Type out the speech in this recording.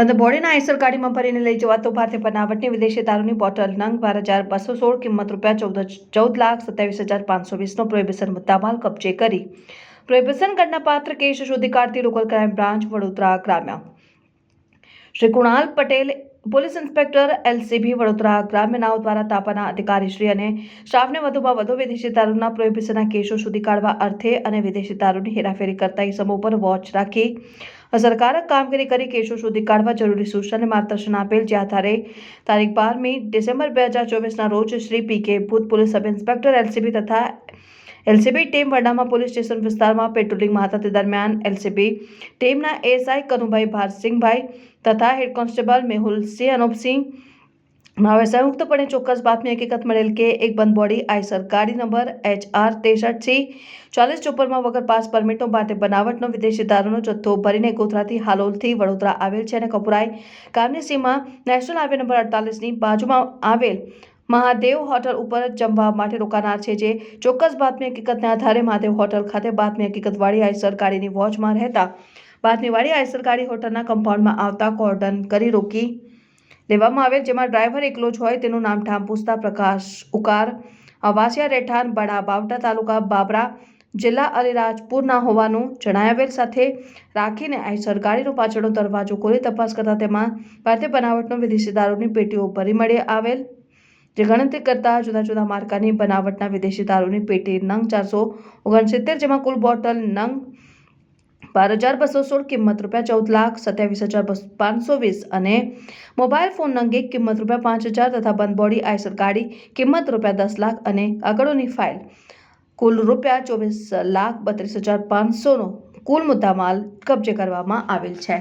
બંધ બોડીના આઈસર ગાડીમાં ભરીને લઈ જવાતો ભારતીય બનાવટની વિદેશી દારૂની બોટલ નંગ 12,216 કિંમત ₹14,27,520નો પ્રોહિબિશન મુદ્દામાલ કબજે કરી પ્રોહિબિશન ગણનાપાત્ર કેસ શોધી કાઢતી લોકલ ક્રાઇમ બ્રાન્ચ વડોદરા ગ્રામ્ય Shri Kunal Patel police inspector LCB Vadodara ગ્રામ્ય નાઓ દ્વારા તાપાના અધિકારીશ્રી અને સ્ટાફને વધુમાં વધુ વિદેશી દારૂના પ્રોહિબિશનના કેસો શોધી કાઢવા અર્થે અને વિદેશી દારૂની હેરાફેરી કરતા ઇસમો પર વોચ રાખી અસરકારક કામગીરી કરી કેસો શોધી કાઢવા જરૂરી સૂચના અને માર્ગદર્શન આપેલ, જે આધારે તારીખ 12મી ડિસેમ્બર 2024ના રોજ શ્રી પીકે ભૂત પોલીસ સબ ઇન્સ્પેક્ટર એલસીબી તથા એલસીબી ટીમ વડામાં પોલીસ સ્ટેશન વિસ્તારમાં પેટ્રોલિંગમાં હતા. તે દરમિયાન એલસીબી ટીમના એએસઆઈ કનુભાઈ ભારસિંહભાઈ તથા હેડ કોન્સ્ટેબલ મેહુલસિંહ અનુપસિંહ નાવે સંયુક્તપણે ચોક્કસ બાતમી હકીકત મળેલ કે એક બંધ બોડી આઈસર ગાડી નંબર HR 63C4054માં વગર પાસ પરમિટનો ભારતીય બનાવટનો વિદેશી દારૂનો જથ્થો ભરીને ગોધરાથી હાલોલથી વડોદરા આવેલ છે અને કપુરાઈ ગામની સીમા નેશનલ હાઈવે નંબર 48ની બાજુમાં આવેલ મહાદેવ હોટલ ઉપર જમવા માટે રોકાનાર છે. જે ચોક્કસ બાતમી હકીકતને આધારે મહાદેવ હોટલ ખાતે બાતમી હકીકતવાળી આઈસર ગાડીની વોચમાં રહેતા બાતમીવાળી આઈસર ગાડી હોટલના કમ્પાઉન્ડમાં આવતા કોર્ડન કરી રોકી લેવામાં આવેલ, જેમાં ડ્રાઈવર એકલો જ હોય તેનું નામઠામ પૂછતા પ્રકાશ ઉકાર વાસિયા રહેઠાણ બડા બાવટા તાલુકા બાબરા જિલ્લા અલીરાજપુરના હોવાનું જણાવેલ. સાથે રાખીને આઈસર ગાડીનો પાછળનો દરવાજો ખોલી તપાસ કરતા તેમાં ભારતીય બનાવટનો વિદેશી દારૂની પેટીઓ ભરી મળી આવેલ, જે ગણતરી કરતા જુદા જુદા માર્કાની બનાવટના વિદેશી દારૂની પેટી નંગ 469, જેમાં કુલ બોટલ નંગ 12,216 કિંમત ₹14,27,520 અને મોબાઈલ ફોન નંગ 1 કિંમત ₹5,000 તથા બંધ બોડી આઈસર ગાડી કિંમત ₹10 લાખ અને કાગળોની ફાઇલ કુલ ₹24,32,500નો કુલ મુદ્દામાલ કબજે કરવામાં આવેલ છે.